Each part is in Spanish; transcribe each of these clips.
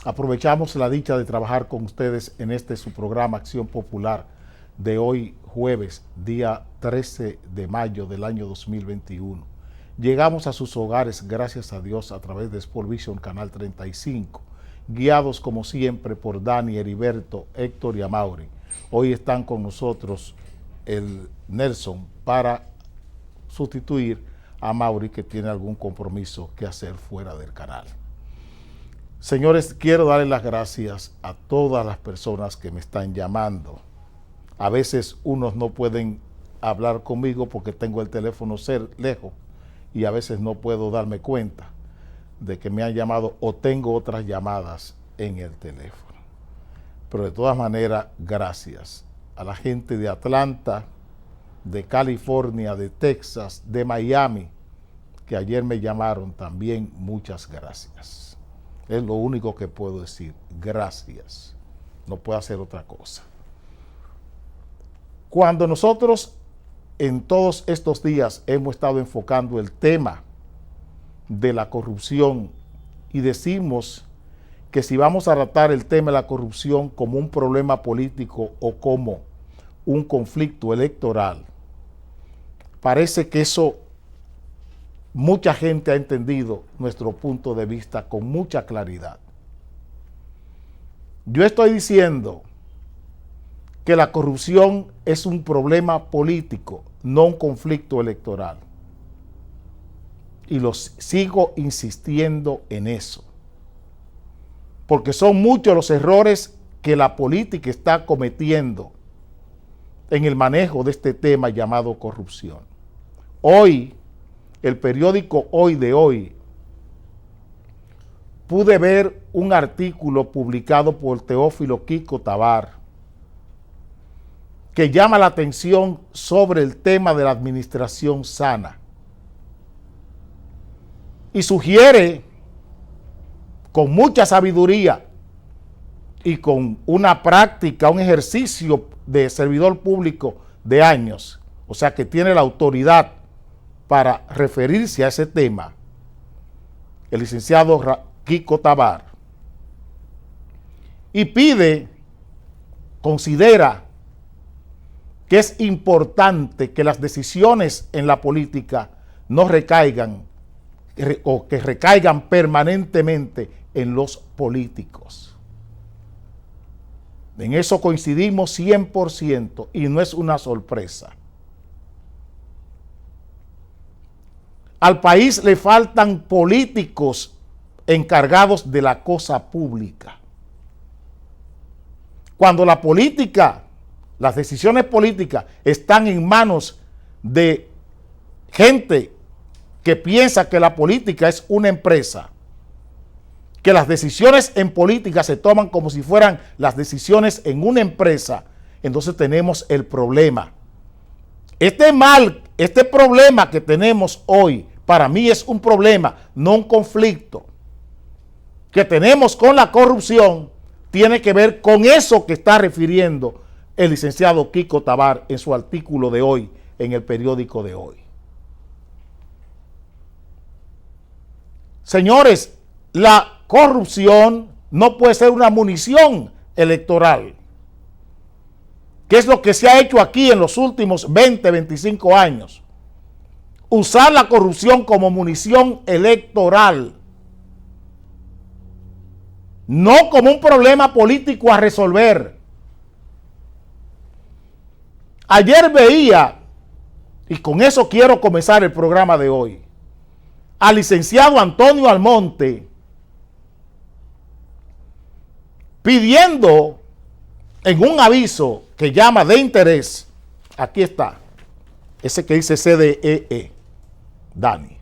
Aprovechamos la dicha de trabajar con ustedes en su programa Acción Popular de hoy jueves, día 13 de mayo del año 2021. Llegamos a sus hogares, gracias a Dios, a través de Sport Vision Canal 35, guiados como siempre por Dani, Heriberto, Héctor y Amaury. Hoy están con nosotros el Nelson para sustituir a Amaury, que tiene algún compromiso que hacer fuera del canal. Señores, quiero darles las gracias a todas las personas que me están llamando. A veces unos no pueden hablar conmigo porque tengo el teléfono lejos y a veces no puedo darme cuenta de que me han llamado o tengo otras llamadas en el teléfono. Pero de todas maneras, gracias a la gente de Atlanta, de California, de Texas, de Miami, que ayer me llamaron también. Muchas gracias. Es lo único que puedo decir. Gracias. No puedo hacer otra cosa. Cuando nosotros en todos estos días hemos estado enfocando el tema de la corrupción y decimos que si vamos a tratar el tema de la corrupción como un problema político o como un conflicto electoral, parece que eso mucha gente ha entendido nuestro punto de vista con mucha claridad. Yo estoy diciendo que la corrupción es un problema político, no un conflicto electoral. Y sigo insistiendo en eso. Porque son muchos los errores que la política está cometiendo en el manejo de este tema llamado corrupción. Hoy, el periódico Hoy de Hoy, pude ver un artículo publicado por Teófilo Kiko Tabar que llama la atención sobre el tema de la administración sana y sugiere con mucha sabiduría y con una práctica, un ejercicio de servidor público de años, o sea que tiene la autoridad para referirse a ese tema, el licenciado Kiko Tabar, y considera que es importante que las decisiones en la política no recaigan o que recaigan permanentemente en los políticos. En eso coincidimos 100% y no es una sorpresa. Al país le faltan políticos encargados de la cosa pública. Cuando la política, las decisiones políticas están en manos de gente que piensa que la política es una empresa, que las decisiones en política se toman como si fueran las decisiones en una empresa, entonces tenemos el problema. Este problema que tenemos hoy, para mí es un problema, no un conflicto, que tenemos con la corrupción, tiene que ver con eso que está refiriendo el licenciado Kiko Tabar en su artículo de hoy, en el periódico de Hoy. Señores, la corrupción no puede ser una munición electoral, que es lo que se ha hecho aquí en los últimos 20, 25 años. Usar la corrupción como munición electoral, no como un problema político a resolver. Ayer veía, y con eso quiero comenzar el programa de hoy, al licenciado Antonio Almonte pidiendo en un aviso que llama de interés, aquí está, ese que dice CDEE, Dani,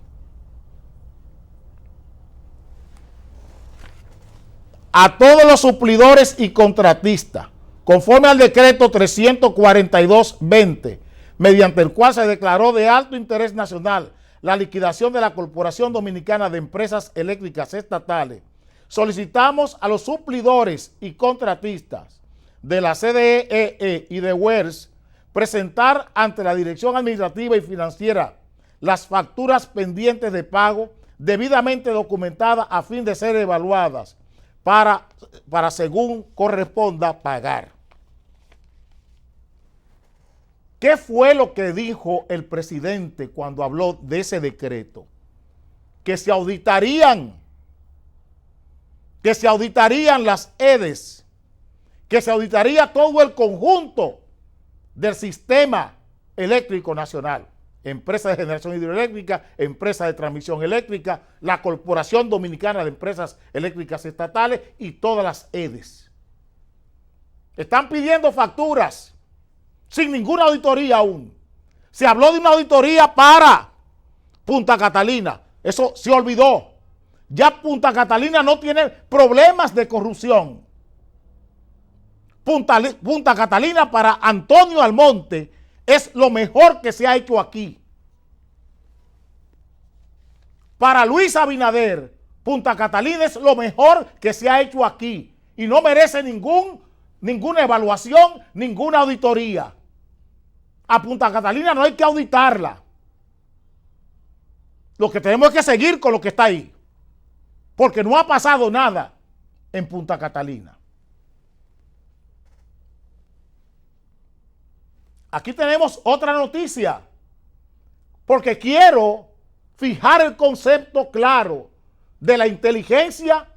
a todos los suplidores y contratistas, conforme al decreto 342-20, mediante el cual se declaró de alto interés nacional la liquidación de la Corporación Dominicana de Empresas Eléctricas Estatales, solicitamos a los suplidores y contratistas de la CDEE y de WERS presentar ante la Dirección Administrativa y Financiera las facturas pendientes de pago debidamente documentadas a fin de ser evaluadas para según corresponda pagar. ¿Qué fue lo que dijo el presidente cuando habló de ese decreto? Que se auditarían las EDES, que se auditaría todo el conjunto del sistema eléctrico nacional, empresas de generación hidroeléctrica, empresas de transmisión eléctrica, la Corporación Dominicana de Empresas Eléctricas Estatales y todas las EDES. Están pidiendo facturas sin ninguna auditoría aún. Se habló de una auditoría para Punta Catalina. Eso se olvidó. Ya Punta Catalina no tiene problemas de corrupción. Punta Catalina para Antonio Almonte es lo mejor que se ha hecho aquí. Para Luis Abinader, Punta Catalina es lo mejor que se ha hecho aquí y no merece ninguna evaluación, ninguna auditoría. A Punta Catalina no hay que auditarla. Lo que tenemos es que seguir con lo que está ahí, porque no ha pasado nada en Punta Catalina. Aquí tenemos otra noticia, porque quiero fijar el concepto claro de la inteligencia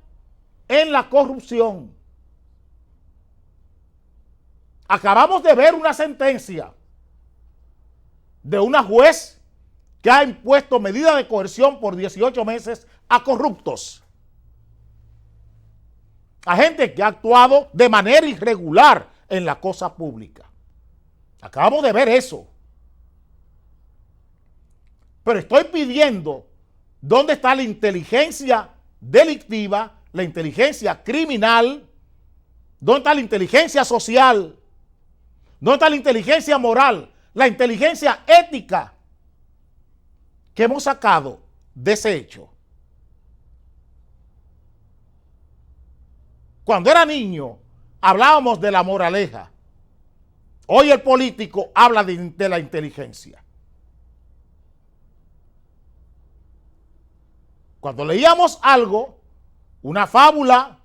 en la corrupción. Acabamos de ver una sentencia de una juez que ha impuesto medida de coerción por 18 meses a corruptos, a gente que ha actuado de manera irregular en la cosa pública. Acabamos de ver eso. Pero estoy pidiendo dónde está la inteligencia delictiva, la inteligencia criminal, dónde está la inteligencia social, dónde está la inteligencia moral, la inteligencia ética que hemos sacado de ese hecho. Cuando era niño hablábamos de la moraleja. Hoy el político habla de la inteligencia. Cuando leíamos algo, una fábula,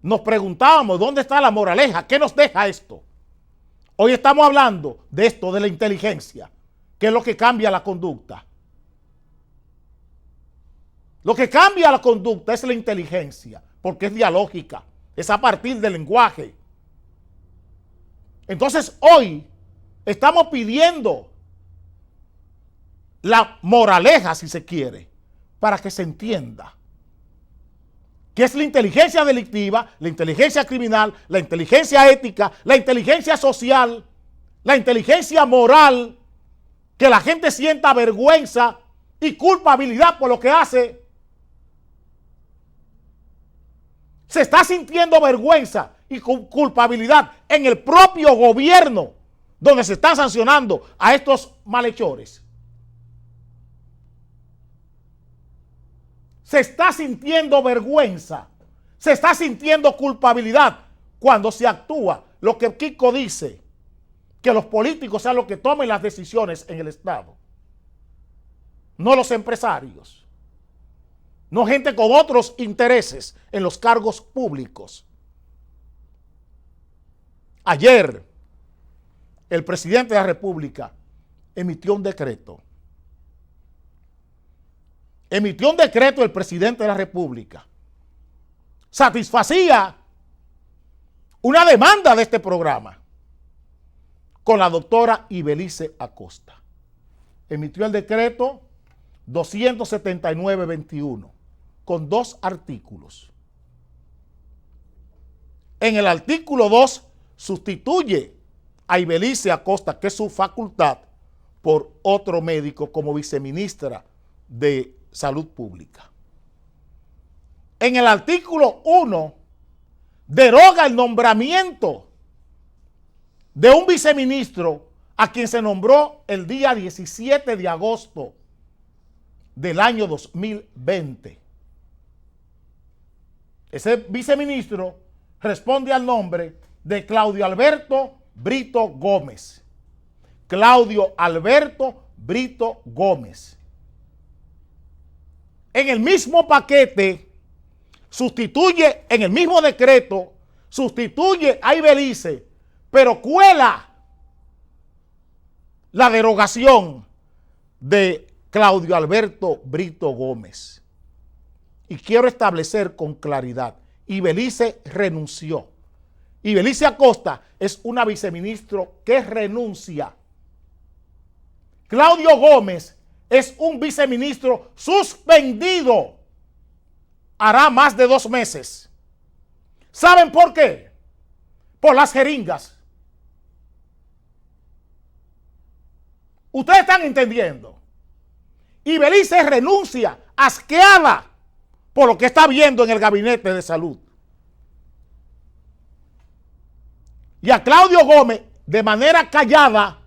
nos preguntábamos dónde está la moraleja, qué nos deja esto. Hoy estamos hablando de esto, de la inteligencia, que es lo que cambia la conducta. Lo que cambia la conducta es la inteligencia, porque es dialógica, es a partir del lenguaje. Entonces hoy estamos pidiendo la moraleja, si se quiere, para que se entienda que es la inteligencia delictiva, la inteligencia criminal, la inteligencia ética, la inteligencia social, la inteligencia moral, que la gente sienta vergüenza y culpabilidad por lo que hace. Se está sintiendo vergüenza y culpabilidad en el propio gobierno, donde se están sancionando a estos malhechores. Se está sintiendo vergüenza, se está sintiendo culpabilidad cuando se actúa. Lo que Kiko dice, que los políticos sean los que tomen las decisiones en el Estado, no los empresarios, no gente con otros intereses en los cargos públicos. Ayer, el presidente de la República emitió un decreto. Emitió un decreto el presidente de la República. Satisfacía una demanda de este programa con la doctora Ibelice Acosta. Emitió el decreto 279-21 con 2 artículos. En el artículo 2 sustituye a Ibelice Acosta, que es su facultad, por otro médico como viceministra de Salud Pública. En el artículo 1 deroga el nombramiento de un viceministro a quien se nombró el día 17 de agosto del año 2020. Ese viceministro responde al nombre de Claudio Alberto Brito Gómez. Claudio Alberto Brito Gómez. En el mismo paquete sustituye en el mismo decreto, sustituye a Ibelice, pero cuela la derogación de Claudio Alberto Brito Gómez. Y quiero establecer con claridad, Ibelice renunció. Ibelice Acosta es una viceministro que renuncia. Claudio Gómez es un viceministro suspendido. Hará más de 2 meses. ¿Saben por qué? Por las jeringas. Ustedes están entendiendo. Ibelice renuncia, asqueada por lo que está viendo en el gabinete de salud. Y a Claudio Gómez, de manera callada,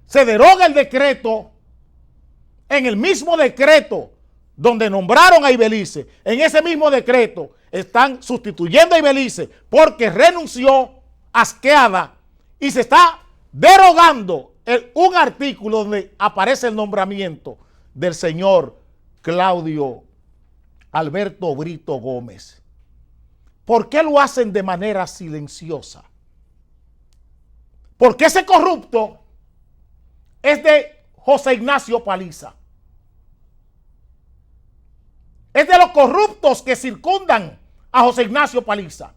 se deroga el decreto. En el mismo decreto donde nombraron a Ibelice, en ese mismo decreto están sustituyendo a Ibelice porque renunció, asqueada, y se está derogando un artículo donde aparece el nombramiento del señor Claudio Alberto Brito Gómez. ¿Por qué lo hacen de manera silenciosa? Porque ese corrupto es de José Ignacio Paliza. Es de los corruptos que circundan a José Ignacio Paliza.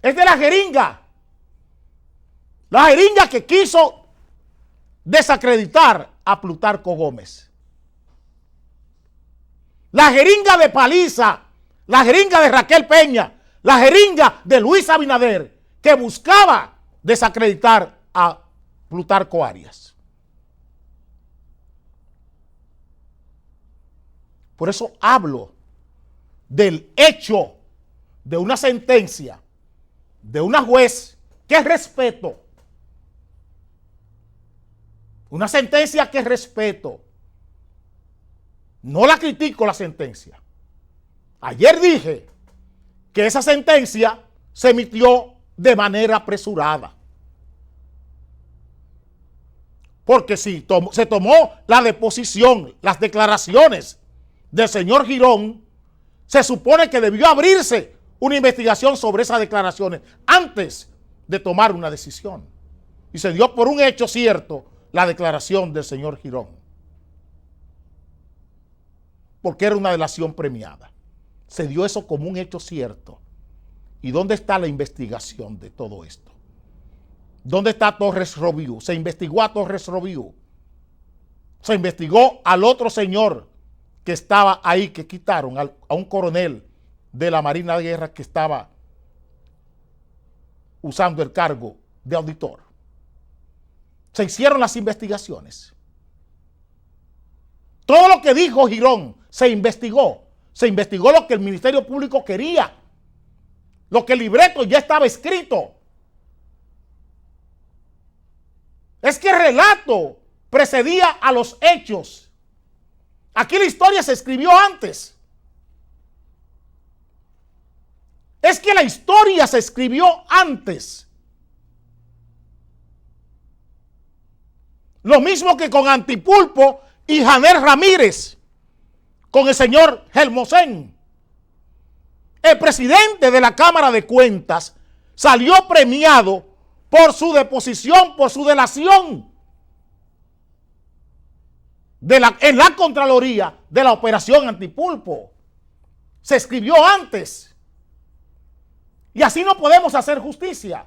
Es de la jeringa. La jeringa que quiso desacreditar a Plutarco Gómez. La jeringa de Paliza, la jeringa de Raquel Peña, la jeringa de Luis Abinader, que buscaba desacreditar a Plutarco Arias. Por eso hablo del hecho de una sentencia de una juez que respeto. Una sentencia que respeto. No la critico la sentencia. Ayer dije que esa sentencia se emitió de manera apresurada. Porque si se tomó la deposición, las declaraciones del señor Girón, se supone que debió abrirse una investigación sobre esas declaraciones antes de tomar una decisión. Y se dio por un hecho cierto la declaración del señor Girón. Porque era una delación premiada. Se dio eso como un hecho cierto. ¿Y dónde está la investigación de todo esto? ¿Dónde está Torres Roviu? Se investigó a Torres Roviu. Se investigó al otro señor que estaba ahí, que quitaron a un coronel de la Marina de Guerra que estaba usando el cargo de auditor. Se hicieron las investigaciones. Todo lo que dijo Girón se investigó. Se investigó lo que el Ministerio Público quería. Lo que el libreto ya estaba escrito. Es que el relato precedía a los hechos. Aquí la historia se escribió antes. Es que la historia se escribió antes. Lo mismo que con Antipulpo y Janel Ramírez, con el señor Hermosén. El presidente de la Cámara de Cuentas salió premiado por su deposición, por su delación en la Contraloría de la Operación Antipulpo. Se escribió antes. Y así no podemos hacer justicia.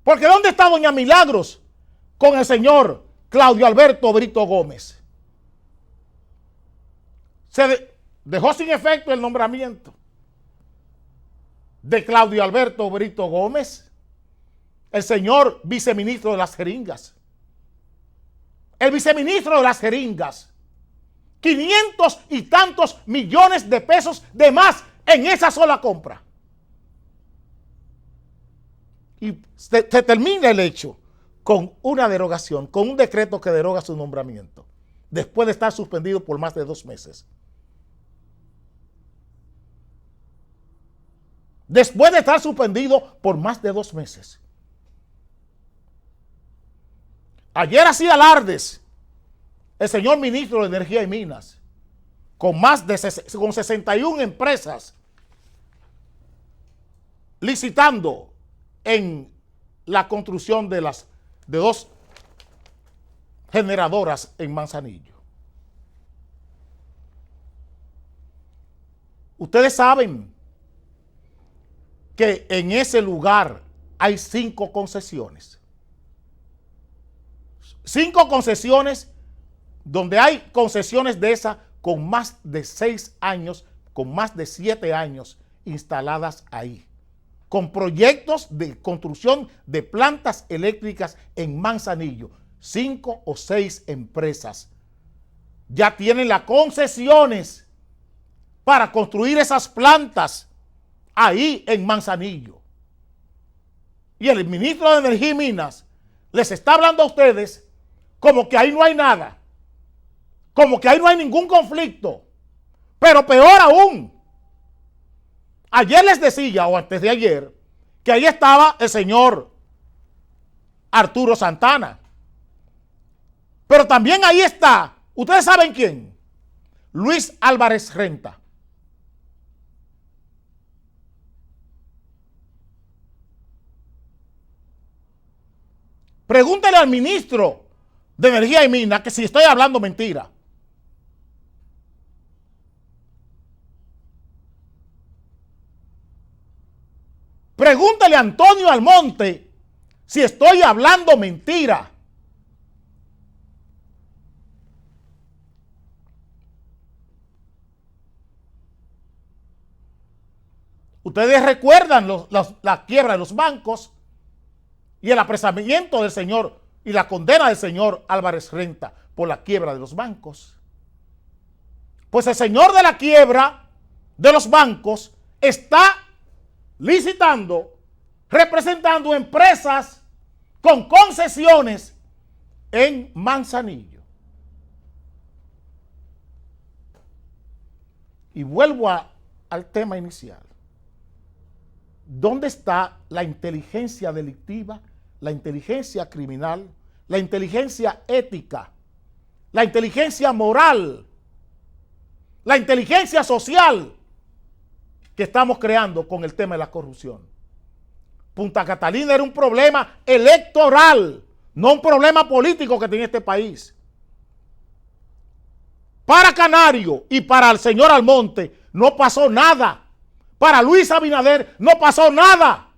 Porque ¿dónde está doña Milagros con el señor Claudio Alberto Brito Gómez? Se dejó sin efecto el nombramiento de Claudio Alberto Brito Gómez, el señor viceministro de las jeringas. El viceministro de las jeringas, 500 y tantos millones de pesos de más en esa sola compra. Y se termina el hecho con una derogación, con un decreto que deroga su nombramiento, después de estar suspendido por más de 2 meses. Después de estar suspendido por más de 2 meses. Ayer hacía alardes el señor ministro de Energía y Minas, con 61 empresas licitando en la construcción de 2 generadoras en Manzanillo. Ustedes saben que en ese lugar hay 5 concesiones. 5 concesiones donde hay concesiones de esas con más de 6 años, con más de 7 años instaladas ahí, con proyectos de construcción de plantas eléctricas en Manzanillo. 5 o 6 empresas ya tienen las concesiones para construir esas plantas ahí en Manzanillo. Y el ministro de Energía y Minas les está hablando a ustedes como que ahí no hay nada, como que ahí no hay ningún conflicto. Pero peor aún, ayer les decía, o antes de ayer, que ahí estaba el señor Arturo Santana. Pero también ahí está, ¿ustedes saben quién? Luis Álvarez Renta. Pregúntele al ministro de Energía y Minas que si estoy hablando mentira. Pregúntale a Antonio Almonte si estoy hablando mentira. Ustedes recuerdan la quiebra de los bancos y el apresamiento del señor y la condena del señor Álvarez Renta por la quiebra de los bancos. Pues el señor de la quiebra de los bancos está licitando, representando empresas con concesiones en Manzanillo. Y vuelvo al tema inicial. ¿Dónde está la inteligencia delictiva, la inteligencia criminal, la inteligencia ética, la inteligencia moral, la inteligencia social que estamos creando con el tema de la corrupción? Punta Catalina era un problema electoral, no un problema político que tenía este país. Para Canario y para el señor Almonte no pasó nada. Para Luis Abinader no pasó nada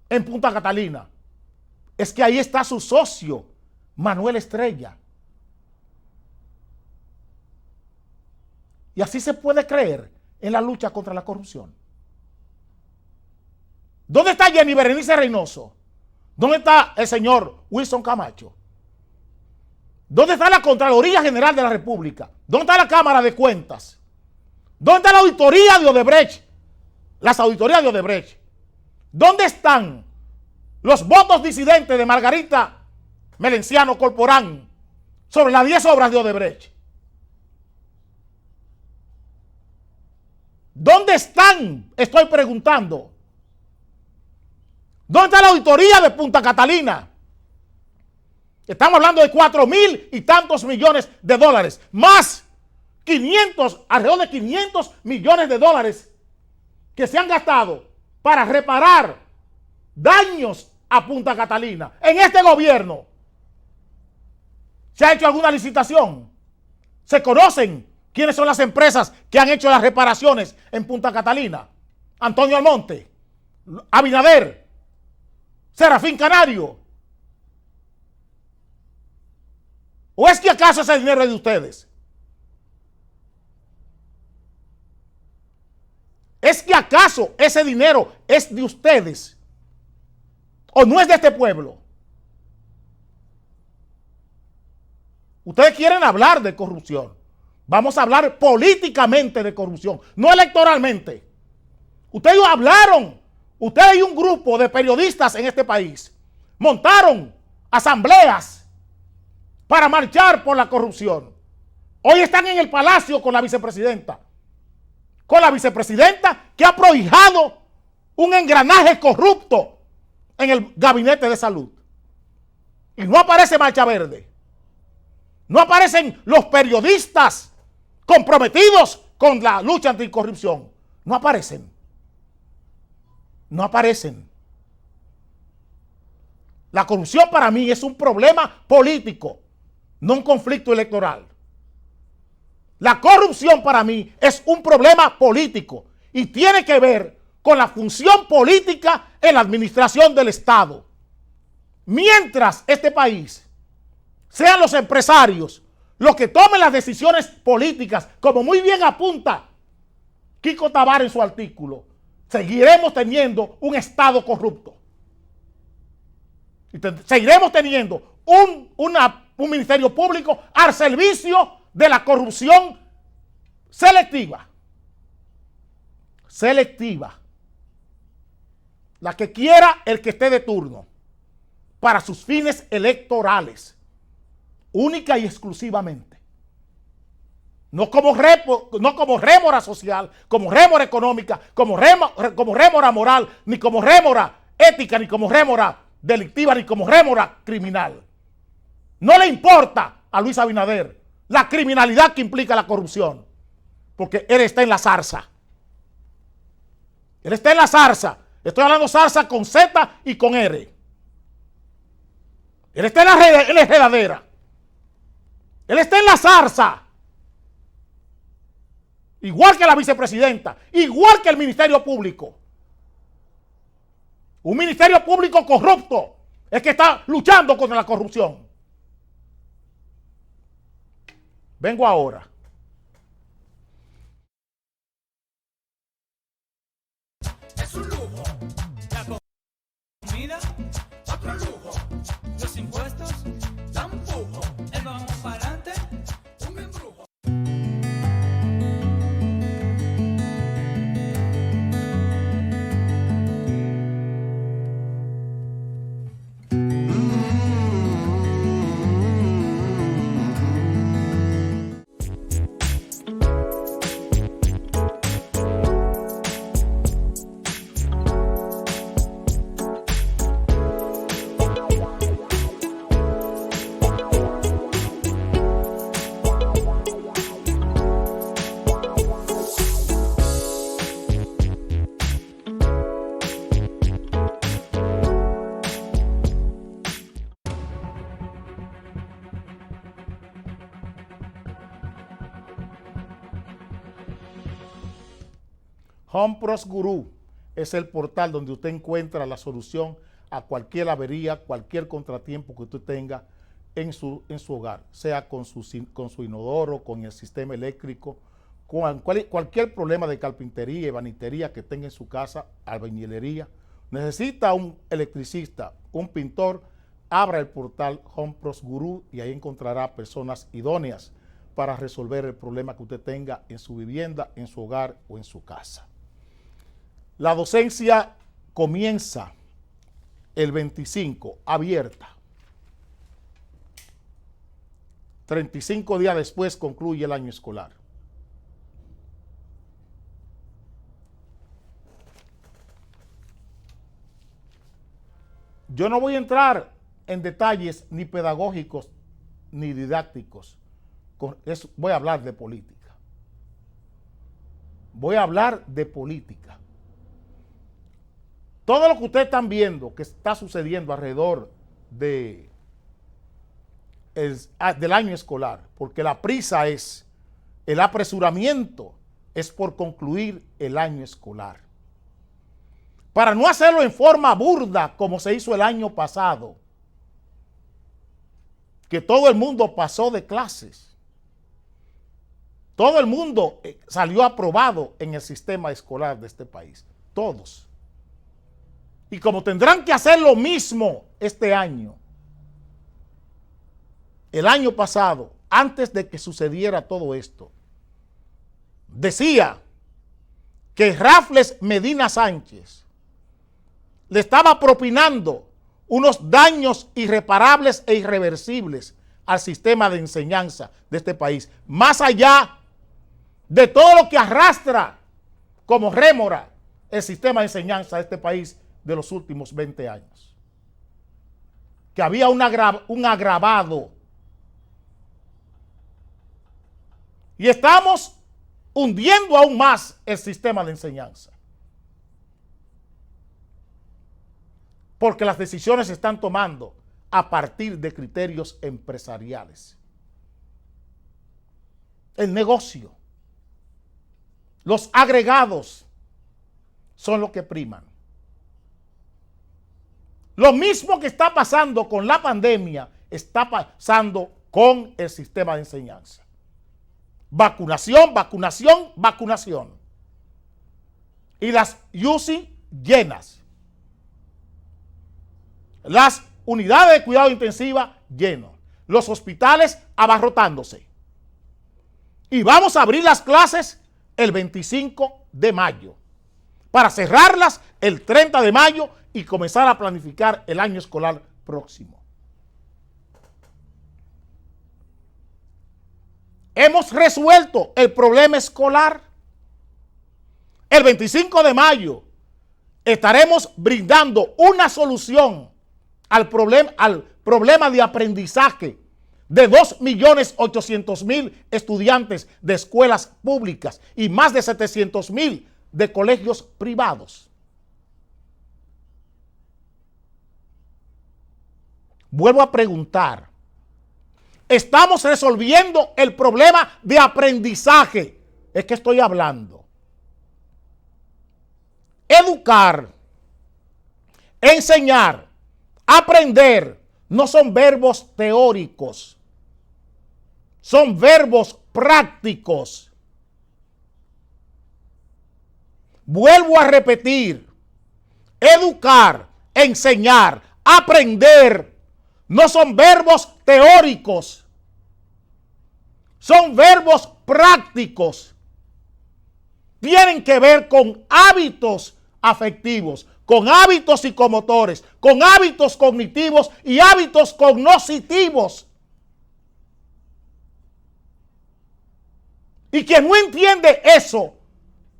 en Punta Catalina. Es que ahí está su socio, Manuel Estrella. Y así se puede creer en la lucha contra la corrupción. ¿Dónde está Jenny Berenice Reynoso? ¿Dónde está el señor Wilson Camacho? ¿Dónde está la Contraloría General de la República? ¿Dónde está la Cámara de Cuentas? ¿Dónde está la auditoría de Odebrecht? Las auditorías de Odebrecht. ¿Dónde están los votos disidentes de Margarita Melenciano Corporán sobre las 10 obras de Odebrecht? ¿Dónde están? Estoy preguntando. ¿Dónde está la auditoría de Punta Catalina? Estamos hablando de 4,000 y tantos millones de dólares, más 500, alrededor de 500 millones de dólares que se han gastado para reparar daños a Punta Catalina. En este gobierno, ¿se ha hecho alguna licitación? ¿Se conocen quiénes son las empresas que han hecho las reparaciones en Punta Catalina? Antonio Almonte, Abinader, Serafín Canario. ¿O es que acaso ese dinero es de ustedes? ¿Es que acaso ese dinero es de ustedes? ¿O no es de este pueblo? Ustedes quieren hablar de corrupción. Vamos a hablar políticamente de corrupción, no electoralmente. Ustedes hablaron, ustedes y un grupo de periodistas en este país montaron asambleas para marchar por la corrupción. Hoy están en el palacio con la vicepresidenta. Con la vicepresidenta que ha prohijado un engranaje corrupto en el gabinete de salud. Y no aparece Marcha Verde. No aparecen los periodistas comprometidos con la lucha anticorrupción, no aparecen. No aparecen. La corrupción para mí es un problema político, no un conflicto electoral. La corrupción para mí es un problema político y tiene que ver con la función política en la administración del Estado. Mientras este país sean los empresarios los que tomen las decisiones políticas, como muy bien apunta Kiko Tabar en su artículo, seguiremos teniendo un Estado corrupto. Y seguiremos teniendo un ministerio público al servicio de la corrupción selectiva. Selectiva. La que quiera el que esté de turno para sus fines electorales. Única y exclusivamente. No como rémora social, como rémora económica, como rémora moral, ni como rémora ética, ni como rémora delictiva, ni como rémora criminal. No le importa a Luis Abinader la criminalidad que implica la corrupción, porque él está en la zarza. Él está en la zarza. Estoy hablando zarza con Z y con R. Él está en la enredadera. Él está en la zarza. Igual que la vicepresidenta, igual que el Ministerio Público. Un Ministerio Público corrupto es que está luchando contra la corrupción. Vengo ahora. Es un lujo. La comida, otro lujo. Los impuestos dan lujo. El vamos para adelante, un embrujo. HomePros Guru es el portal donde usted encuentra la solución a cualquier avería, cualquier contratiempo que usted tenga en su hogar, sea con su inodoro, con el sistema eléctrico, con cualquier problema de carpintería, ebanistería que tenga en su casa, albañilería. Necesita un electricista, un pintor, abra el portal HomePros Guru y ahí encontrará personas idóneas para resolver el problema que usted tenga en su vivienda, en su hogar o en su casa. La docencia comienza el 25, abierta. 35 días después concluye el año escolar. Yo no voy a entrar en detalles ni pedagógicos ni didácticos. Voy a hablar de política. Voy a hablar de política. Todo lo que ustedes están viendo que está sucediendo alrededor del año escolar, porque la prisa es, el apresuramiento es por concluir el año escolar. Para no hacerlo en forma burda como se hizo el año pasado, que todo el mundo pasó de clases. Todo el mundo salió aprobado en el sistema escolar de este país. Todos. Y como tendrán que hacer lo mismo este año, el año pasado, antes de que sucediera todo esto, decía que Rafles Medina Sánchez le estaba propinando unos daños irreparables e irreversibles al sistema de enseñanza de este país, más allá de todo lo que arrastra como rémora el sistema de enseñanza de este país de los últimos 20 años. Que había un agravado Y estamos hundiendo aún más el sistema de enseñanza. Porque las decisiones se están tomando a partir de criterios empresariales. El negocio, los agregados son los que priman. Lo mismo que está pasando con la pandemia está pasando con el sistema de enseñanza. Vacunación, vacunación, vacunación. Y las UCI llenas. Las unidades de cuidado intensiva llenas. Los hospitales abarrotándose. Y vamos a abrir las clases el 25 de mayo. Para cerrarlas el 30 de mayo y comenzar a planificar el año escolar próximo. Hemos resuelto el problema escolar. El 25 de mayo estaremos brindando una solución al problema de aprendizaje de 2.800.000 estudiantes de escuelas públicas y más de 700.000 de colegios privados. Vuelvo a preguntar, ¿estamos resolviendo el problema de aprendizaje? Es que estoy hablando. Educar, enseñar, aprender, no son verbos teóricos, son verbos prácticos. Vuelvo a repetir, educar, enseñar, aprender, no son verbos teóricos, son verbos prácticos. Tienen que ver con hábitos afectivos, con hábitos psicomotores, con hábitos cognitivos y hábitos cognoscitivos. Y quien no entiende eso,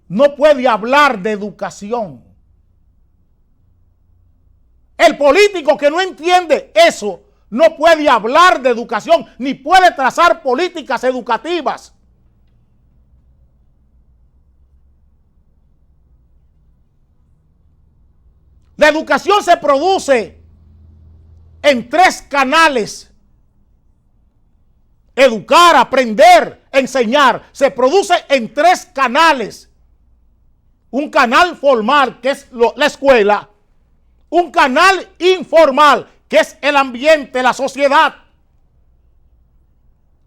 no puede hablar de educación. El político que no entiende eso no puede hablar de educación ni puede trazar políticas educativas. La educación se produce en 3 canales. Educar, aprender, enseñar. Se produce en 3 canales. Un canal formal, que es la escuela. Un canal informal, que es el ambiente, la sociedad.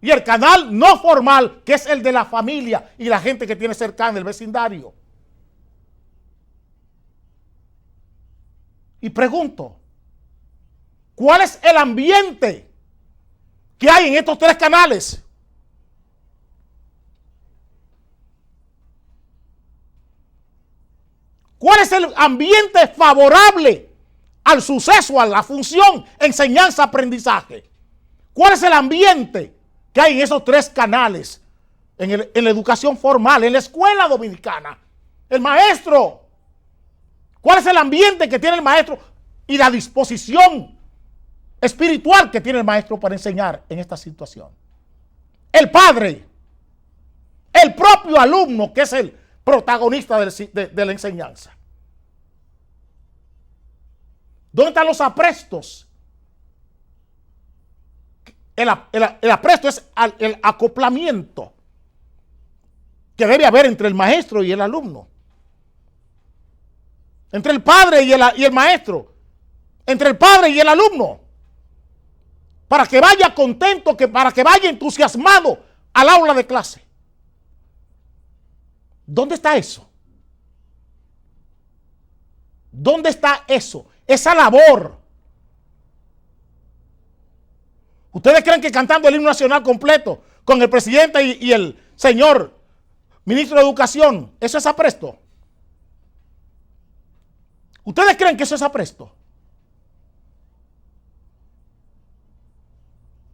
Y el canal no formal, que es el de la familia y la gente que tiene cercana, el vecindario. Y pregunto, ¿cuál es el ambiente que hay en estos 3 canales? ¿Cuál es el ambiente favorable al suceso, a la función enseñanza-aprendizaje? ¿Cuál es el ambiente que hay en esos 3 canales? En la educación formal, en la escuela dominicana. El maestro. ¿Cuál es el ambiente que tiene el maestro y la disposición espiritual que tiene el maestro para enseñar en esta situación? El padre, el propio alumno, que es el protagonista de la enseñanza. ¿Dónde están los aprestos? El apresto es el acoplamiento que debe haber entre el maestro y el alumno. Entre el padre y el maestro. Entre el padre y el alumno. Para que vaya contento, para que vaya entusiasmado al aula de clase. ¿Dónde está eso? ¿Dónde está eso? Esa labor. ¿Ustedes creen que cantando el himno nacional completo con el presidente y el señor ministro de Educación, eso es apresto? ¿Ustedes creen que eso es apresto?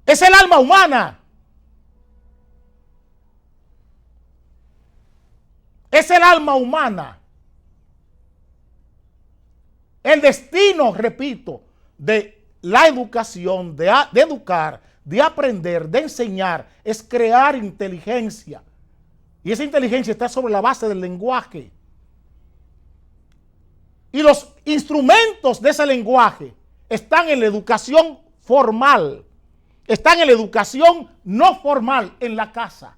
Es el alma humana. Es el alma humana. El destino, repito, de la educación, de educar, de aprender, de enseñar, es crear inteligencia Y esa inteligencia está sobre la base del lenguaje. Y los instrumentos de ese lenguaje están en la educación formal, están en la educación no formal, en la casa.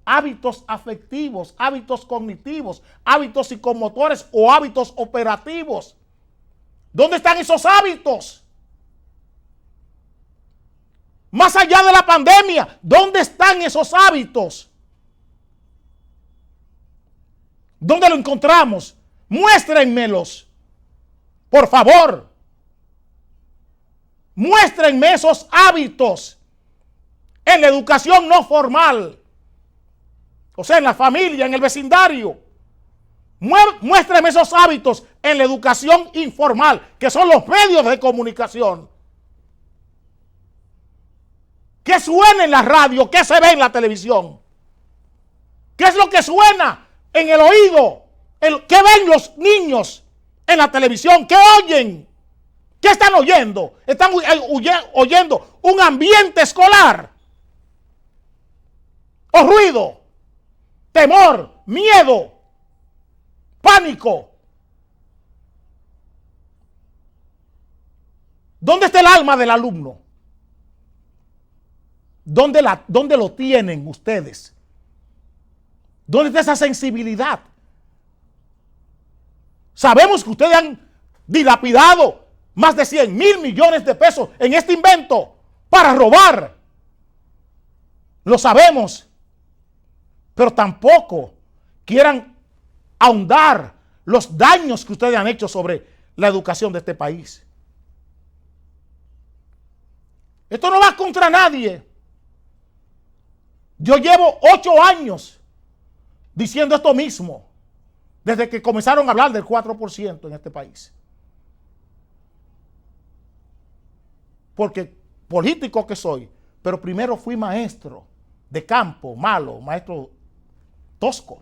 Hábitos afectivos, hábitos cognitivos, hábitos psicomotores o hábitos operativos. ¿Dónde están esos hábitos? Más allá de la pandemia, ¿dónde están esos hábitos? ¿Dónde lo encontramos? Muéstrenmelos. Por favor. Muéstrenme esos hábitos en la educación no formal. O sea, en la familia, en el vecindario. Muéstrenme esos hábitos en la educación informal, que son los medios de comunicación. ¿Qué suena en la radio? ¿Qué se ve en la televisión? ¿Qué es lo que suena en el oído? ¿Qué ven los niños en la televisión? ¿Qué oyen? ¿Qué están oyendo? Están oyendo un ambiente escolar. O ruido, temor, miedo, pánico. ¿Dónde está el alma del alumno? ¿Dónde lo tienen ustedes? ¿Dónde está esa sensibilidad? Sabemos que ustedes han dilapidado más de 100,000 millones de pesos en este invento para robar. Lo sabemos. Pero tampoco quieran ahondar los daños que ustedes han hecho sobre la educación de este país. Esto no va contra nadie. Yo llevo 8 años diciendo esto mismo, desde que comenzaron a hablar del 4% en este país. Porque político que soy, pero primero fui maestro de campo, malo, maestro tosco,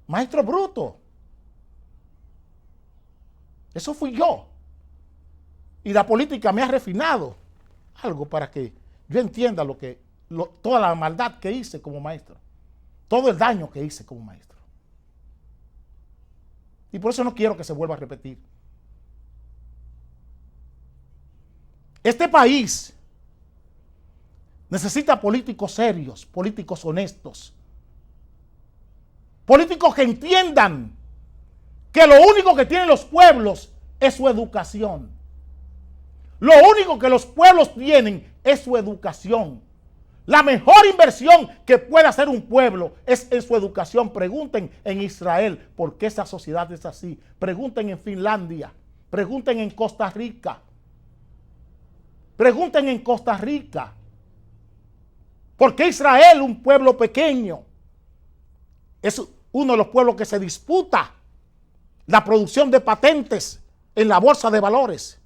maestro bruto. Eso fui yo. Y la política me ha refinado algo para que yo entienda toda la maldad que hice como maestro, todo el daño que hice como maestro. Y por eso no quiero que se vuelva a repetir. Este país necesita políticos serios, políticos honestos, políticos que entiendan que lo único que tienen los pueblos es su educación. Lo único que los pueblos tienen es su educación. La mejor inversión que puede hacer un pueblo es en su educación. Pregunten en Israel por qué esa sociedad es así. Pregunten en Finlandia. Pregunten en Costa Rica. Pregunten en Costa Rica. ¿Por qué Israel, un pueblo pequeño, es uno de los pueblos que se disputa la producción de patentes en la bolsa de valores?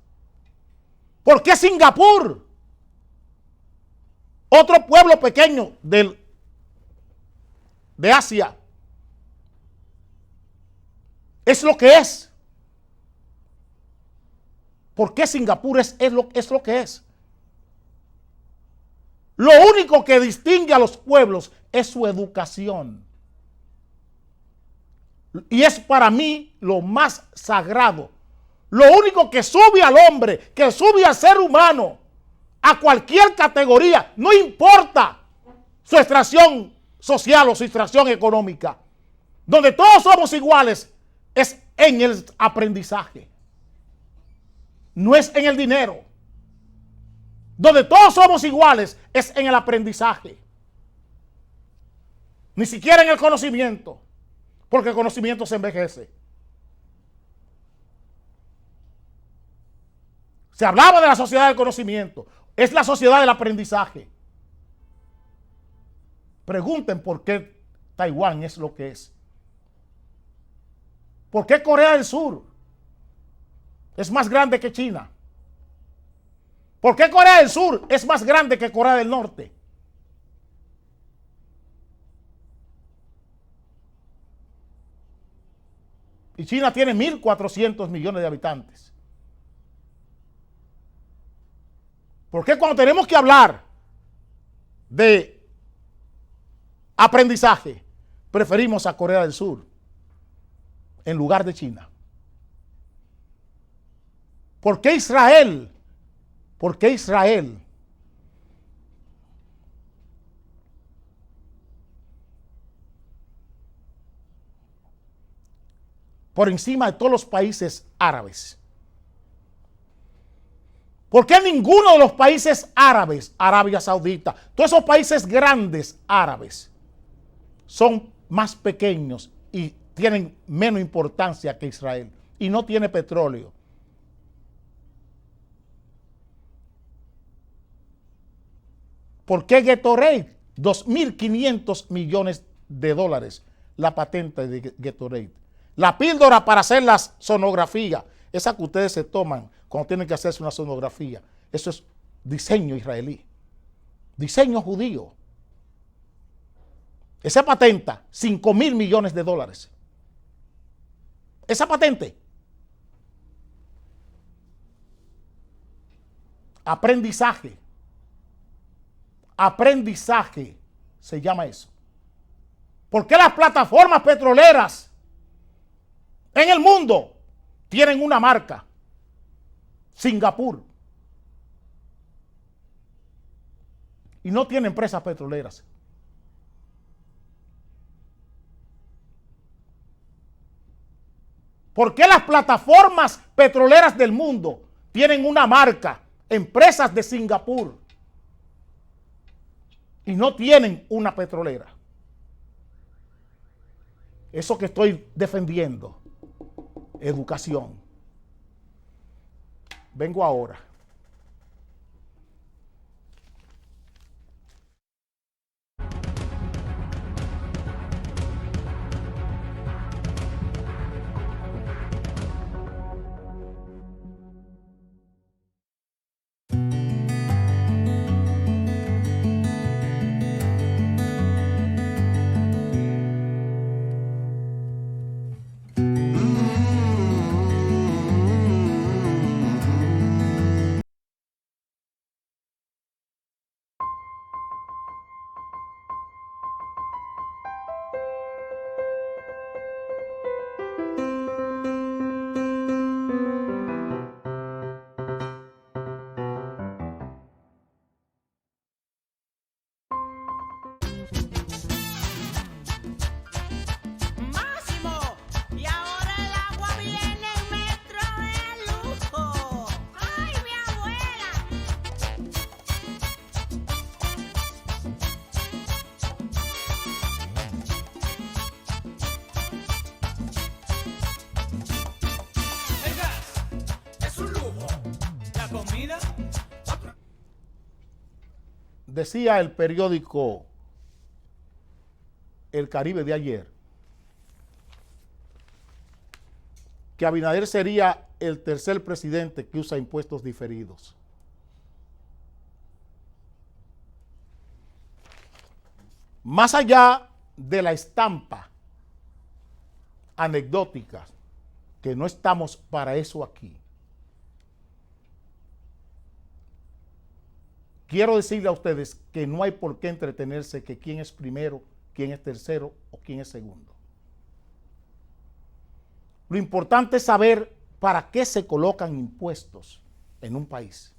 ¿Por qué Singapur, otro pueblo pequeño de Asia, es lo que es? ¿Por qué Singapur es lo que es? Lo único que distingue a los pueblos es su educación. Y es para mí lo más sagrado. Lo único que sube al hombre, que sube al ser humano, a cualquier categoría, no importa su extracción social o su extracción económica, donde todos somos iguales, es en el aprendizaje. No es en el dinero. Donde todos somos iguales es en el aprendizaje. Ni siquiera en el conocimiento, porque el conocimiento se envejece. Se hablaba de la sociedad del conocimiento. Es la sociedad del aprendizaje. Pregunten por qué Taiwán es lo que es. ¿Por qué Corea del Sur es más grande que China? ¿Por qué Corea del Sur es más grande que Corea del Norte? Y China tiene 1.400 millones de habitantes. ¿Por qué cuando tenemos que hablar de Aprendizaje. Preferimos a Corea del Sur en lugar de China. ¿Por qué Israel? ¿Por qué Israel por encima de todos los países árabes? ¿Por qué ninguno de los países árabes, Arabia Saudita, todos esos países grandes árabes, son más pequeños y tienen menos importancia que Israel y no tiene petróleo? ¿Por qué Gatorade? 2.500 millones de dólares la patente de Gatorade. La píldora para hacer la sonografía, esa que ustedes se toman cuando tienen que hacerse una sonografía, eso es diseño israelí, diseño judío. Esa patenta, 5.000 millones de dólares. Esa patente. Aprendizaje. Aprendizaje se llama eso. ¿Por qué las plataformas petroleras en el mundo tienen una marca? Singapur. Y no tiene empresas petroleras. ¿Por qué las plataformas petroleras del mundo tienen una marca? Empresas de Singapur. Y no tienen una petrolera. Eso que estoy defendiendo. Educación. Vengo ahora. Máximo, y ahora el agua viene en metro de lujo. ¡Ay, mi abuela! El gas es un lujo. La comida, otro. Decía el periódico El Caribe de ayer que Abinader sería el tercer presidente que usa impuestos diferidos. Más allá de la estampa anecdótica, que no estamos para eso aquí, quiero decirle a ustedes que no hay por qué entretenerse que quién es primero, quién es tercero o quién es segundo. Lo importante es saber para qué se colocan impuestos en un país.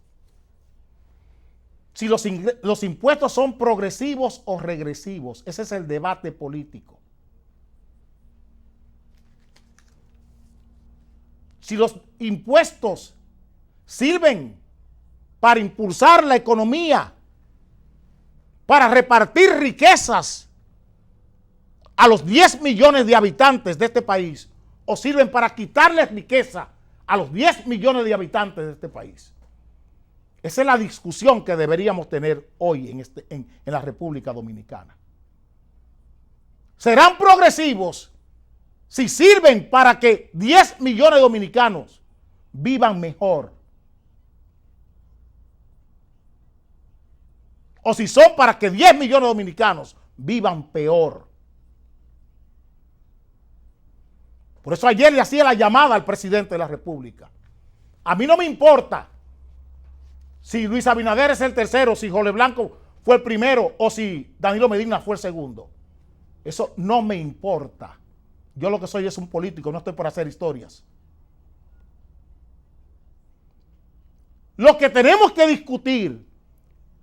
Si los impuestos son progresivos o regresivos, ese es el debate político. Si los impuestos sirven para impulsar la economía, para repartir riquezas a los 10 millones de habitantes de este país, o sirven para quitarles riqueza a los 10 millones de habitantes de este país. Esa es la discusión que deberíamos tener hoy en la República Dominicana. ¿Serán progresivos si sirven para que 10 millones de dominicanos vivan mejor? ¿O si son para que 10 millones de dominicanos vivan peor? Por eso ayer le hacía la llamada al presidente de la República. A mí no me importa si Luis Abinader es el tercero, si Jorge Blanco fue el primero o si Danilo Medina fue el segundo. Eso no me importa. Yo lo que soy es un político, no estoy por hacer historias. Lo que tenemos que discutir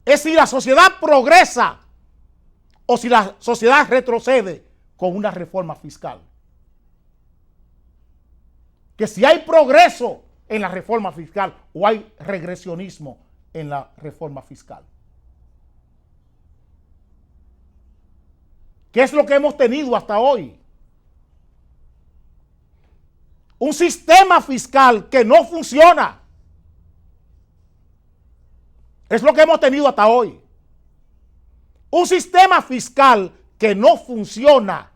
es si la sociedad progresa o si la sociedad retrocede con una reforma fiscal. Que si hay progreso en la reforma fiscal o hay regresionismo en la reforma fiscal. ¿Qué es lo que hemos tenido hasta hoy? Un sistema fiscal que no funciona. Es lo que hemos tenido hasta hoy. Un sistema fiscal que no funciona.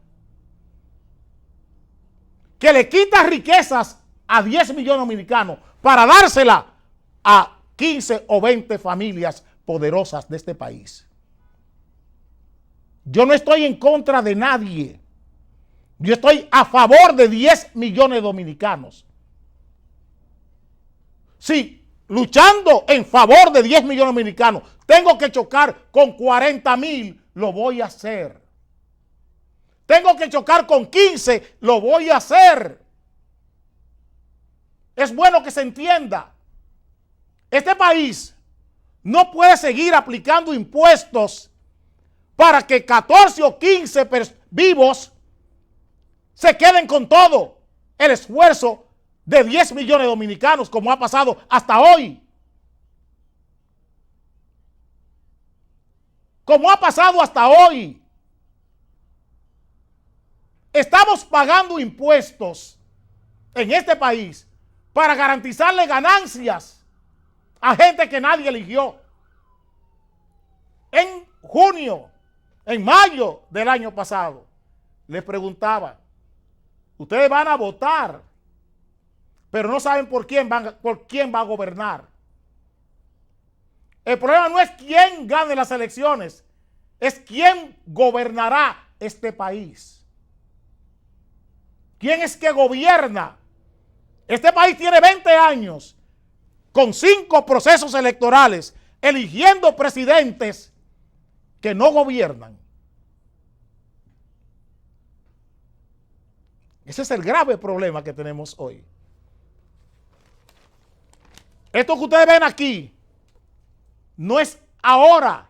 Que le quita riquezas a 10 millones de dominicanos para dársela a 15 o 20 familias poderosas de este país. Yo no estoy en contra de nadie. Yo estoy a favor de 10 millones de dominicanos. Sí, luchando en favor de 10 millones de dominicanos, tengo que chocar con 40,000, lo voy a hacer. Tengo que chocar con 15, lo voy a hacer. Es bueno que se entienda. Este país no puede seguir aplicando impuestos para que 14 o 15 vivos se queden con todo el esfuerzo de 10 millones de dominicanos, como ha pasado hasta hoy. Como ha pasado hasta hoy. Estamos pagando impuestos en este país para garantizarle ganancias a gente que nadie eligió. En junio, en mayo del año pasado, les preguntaba, ustedes van a votar, pero no saben por quién va a gobernar. El problema no es quién gane las elecciones, es quién gobernará este país. ¿Quién es que gobierna? Este país tiene 20 años con 5 procesos electorales eligiendo presidentes que no gobiernan. Ese es el grave problema que tenemos hoy. Esto que ustedes ven aquí no es ahora,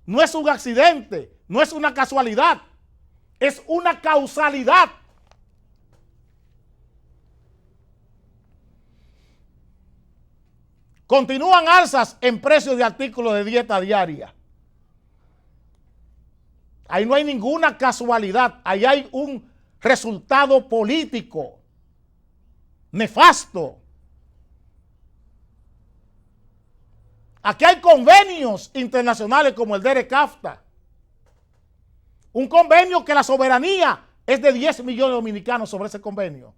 no es un accidente, no es una casualidad, es una causalidad. Continúan alzas en precios de artículos de dieta diaria. Ahí no hay ninguna casualidad, ahí hay un resultado político nefasto. Aquí hay convenios internacionales como el DERE-CAFTA. Un convenio que la soberanía es de 10 millones de dominicanos sobre ese convenio.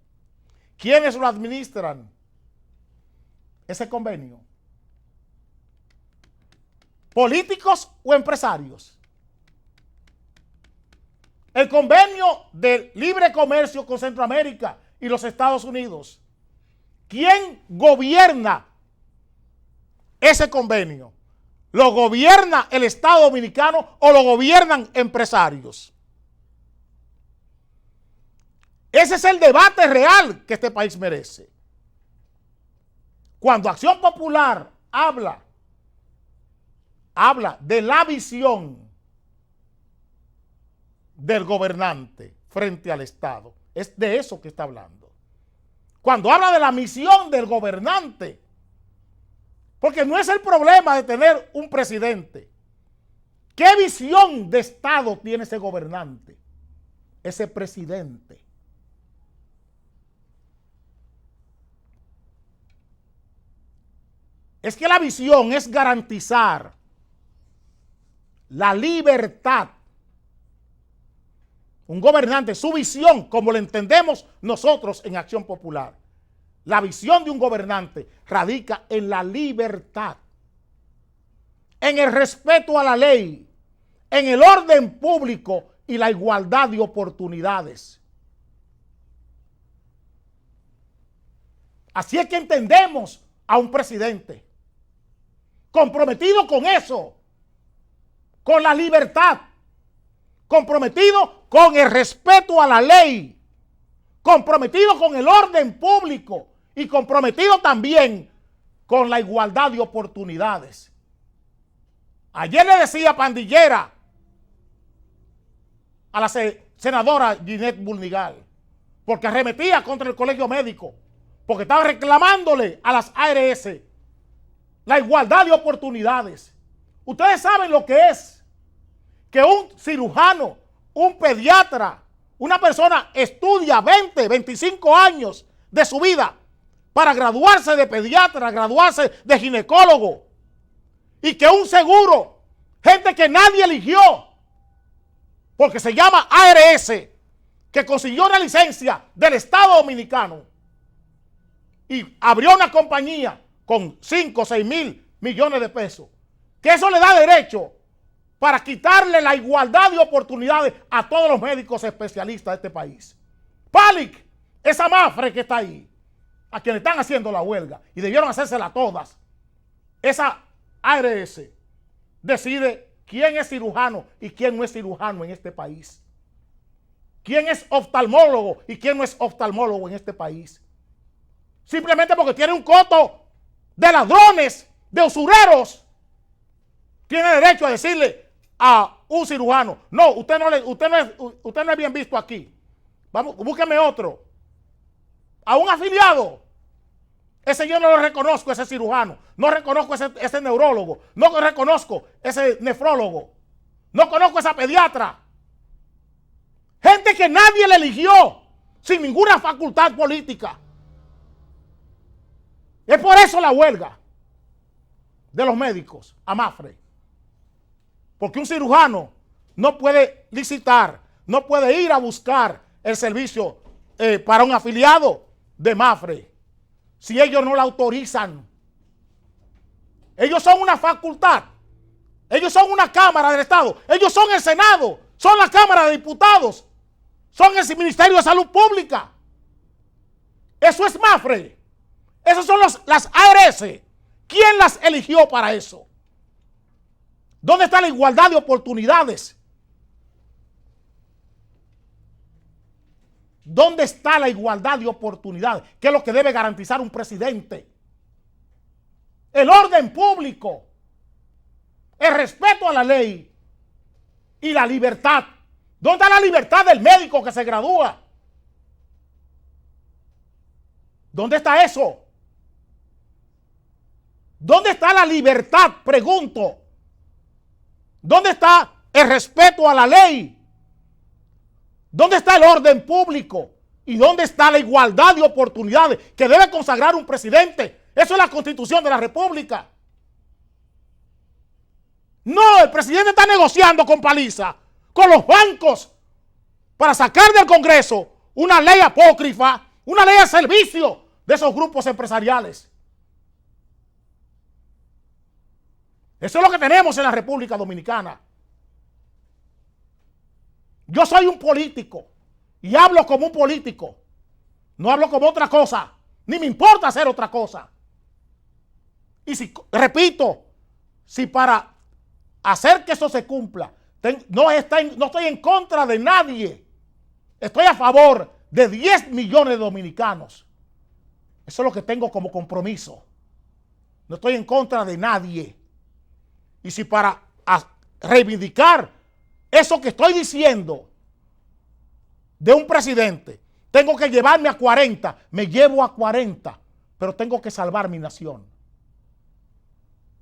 ¿Quiénes lo administran? Ese convenio. ¿Políticos o empresarios? El convenio de libre comercio con Centroamérica y los Estados Unidos. ¿Quién gobierna ese convenio? ¿Lo gobierna el Estado Dominicano o lo gobiernan empresarios? Ese es el debate real que este país merece. Cuando Acción Popular habla de la visión del gobernante frente al Estado, es de eso que está hablando. Cuando habla de la misión del gobernante, porque no es el problema de tener un presidente. ¿Qué visión de Estado tiene ese gobernante, ese presidente? Es que la visión es garantizar la libertad. Un gobernante, su visión, como lo entendemos nosotros en Acción Popular, la visión de un gobernante radica en la libertad, en el respeto a la ley, en el orden público y la igualdad de oportunidades. Así es que entendemos a un presidente comprometido con eso, con la libertad, comprometido con el respeto a la ley, comprometido con el orden público y comprometido también con la igualdad de oportunidades. Ayer le decía pandillera a la senadora Ginette Bulnigal, porque arremetía contra el colegio médico, porque estaba reclamándole a las ARS la igualdad de oportunidades. Ustedes saben lo que es que un cirujano, un pediatra, una persona estudia 20, 25 años de su vida para graduarse de pediatra, graduarse de ginecólogo, y que un seguro, gente que nadie eligió, porque se llama ARS, que consiguió una licencia del Estado Dominicano y abrió una compañía con 5 o 6 mil millones de pesos, que eso le da derecho para quitarle la igualdad de oportunidades a todos los médicos especialistas de este país. PALIC, esa Mafre que está ahí, a quienes están haciendo la huelga, y debieron hacérsela todas, esa ARS decide quién es cirujano y quién no es cirujano en este país. ¿Quién es oftalmólogo y quién no es oftalmólogo en este país? Simplemente porque tiene un coto de ladrones, de usureros, tiene derecho a decirle a un cirujano, no, usted no es bien visto aquí. Vamos, búsqueme otro. A un afiliado. Ese yo no lo reconozco, ese cirujano. No reconozco ese neurólogo. No reconozco ese nefrólogo. No conozco esa pediatra. Gente que nadie le eligió, sin ninguna facultad política. Es por eso la huelga de los médicos a Mafre. Porque un cirujano no puede licitar, no puede ir a buscar el servicio para un afiliado de Mafre si ellos no la autorizan. Ellos son una facultad. Ellos son una Cámara del Estado. Ellos son el Senado. Son la Cámara de Diputados. Son el Ministerio de Salud Pública. Eso es Mafre. Esas son las ARS. ¿Quién las eligió para eso? ¿Dónde está la igualdad de oportunidades? ¿Dónde está la igualdad de oportunidades? ¿Qué es lo que debe garantizar un presidente? El orden público, el respeto a la ley y la libertad. ¿Dónde está la libertad del médico que se gradúa? ¿Dónde está eso? ¿Dónde está la libertad? Pregunto. ¿Dónde está el respeto a la ley? ¿Dónde está el orden público? ¿Y dónde está la igualdad de oportunidades que debe consagrar un presidente? Eso es la Constitución de la República. No, el presidente está negociando con Paliza, con los bancos, para sacar del Congreso una ley apócrifa, una ley al servicio de esos grupos empresariales. Eso es lo que tenemos en la República Dominicana. Yo soy un político y hablo como un político. No hablo como otra cosa, ni me importa hacer otra cosa. Y si, repito, si para hacer que eso se cumpla, no estoy en contra de nadie. Estoy a favor de 10 millones de dominicanos. Eso es lo que tengo como compromiso. No estoy en contra de nadie. Y si para reivindicar eso que estoy diciendo de un presidente, tengo que llevarme a 40, me llevo a 40, pero tengo que salvar mi nación.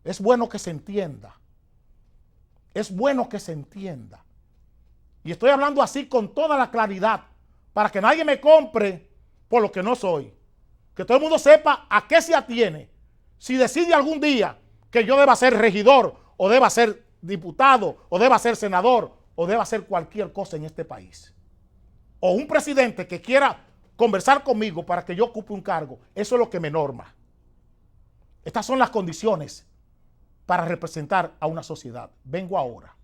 Es bueno que se entienda. Es bueno que se entienda. Y estoy hablando así con toda la claridad, para que nadie me compre por lo que no soy. Que todo el mundo sepa a qué se atiene. Si decide algún día que yo deba ser regidor, o deba ser diputado, o deba ser senador, o deba ser cualquier cosa en este país. O un presidente que quiera conversar conmigo para que yo ocupe un cargo, eso es lo que me norma. Estas son las condiciones para representar a una sociedad. Vengo ahora.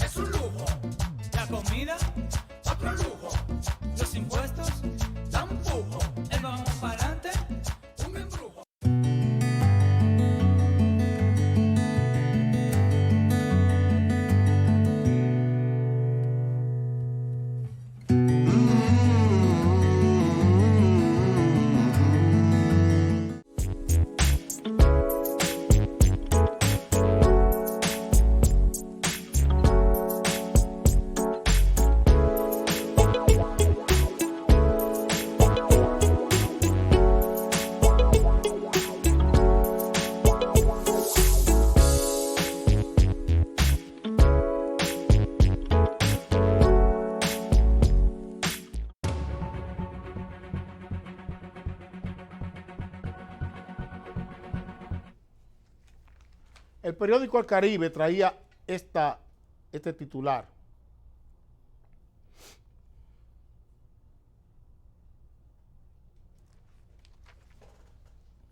Es un lujo. La comida, otro lujo. Los impuestos, tampoco. El vamos para adelante, un embrujo. El periódico El Caribe traía este titular.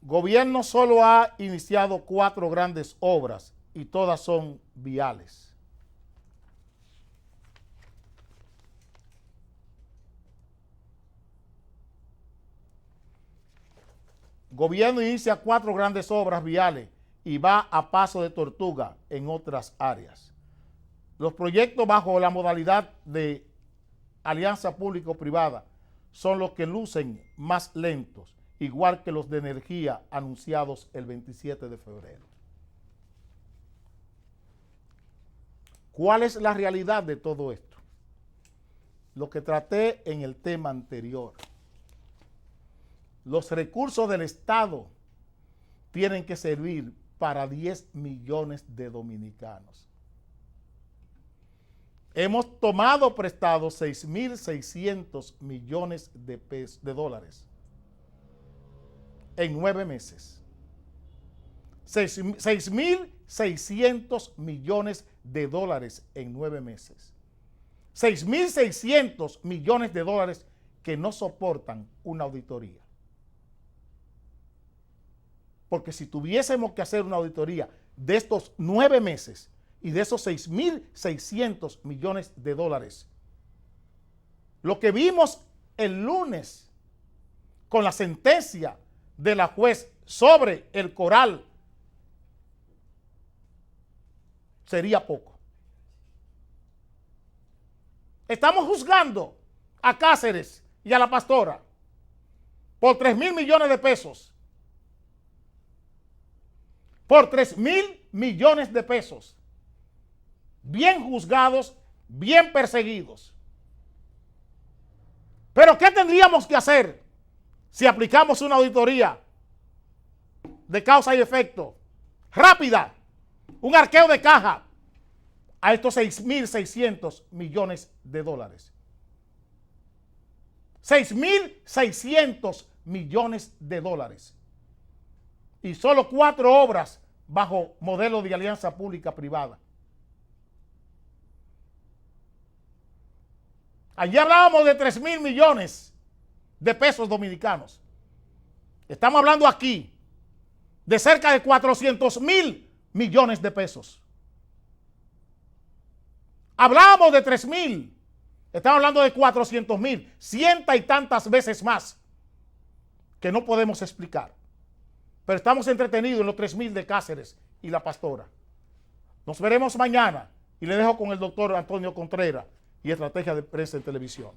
Gobierno solo ha iniciado 4 grandes obras y todas son viales. Gobierno inicia 4 grandes obras viales y va a paso de tortuga en otras áreas. Los proyectos bajo la modalidad de alianza público-privada son los que lucen más lentos, igual que los de energía anunciados el 27 de febrero. ¿Cuál es la realidad de todo esto? Lo que traté en el tema anterior. Los recursos del Estado tienen que servir para 10 millones de dominicanos. Hemos tomado prestado 6.600 millones de dólares en 9 meses. 6.600 millones de dólares en 9 meses. 6.600 millones de dólares que no soportan una auditoría. Porque si tuviésemos que hacer una auditoría de estos 9 meses y de esos 6.600 millones de dólares, lo que vimos el lunes con la sentencia de la juez sobre el Coral sería poco. Estamos juzgando a Cáceres y a la Pastora por 3.000 millones de pesos. Por 3.000 millones de pesos. Bien juzgados, bien perseguidos. Pero ¿qué tendríamos que hacer si aplicamos una auditoría de causa y efecto rápida, un arqueo de caja a estos 6.600 millones de dólares? 6.600 millones de dólares. Y solo 4 obras bajo modelo de alianza pública-privada. Allí hablábamos de 3.000 millones de pesos dominicanos. Estamos hablando aquí de cerca de 400.000 millones de pesos. Hablábamos de 3.000, estamos hablando de 400.000, 100 y tantas veces más que no podemos explicar. Pero estamos entretenidos en los 3.000 de Cáceres y la Pastora. Nos veremos mañana y le dejo con el doctor Antonio Contreras y Estrategia de Prensa en Televisión.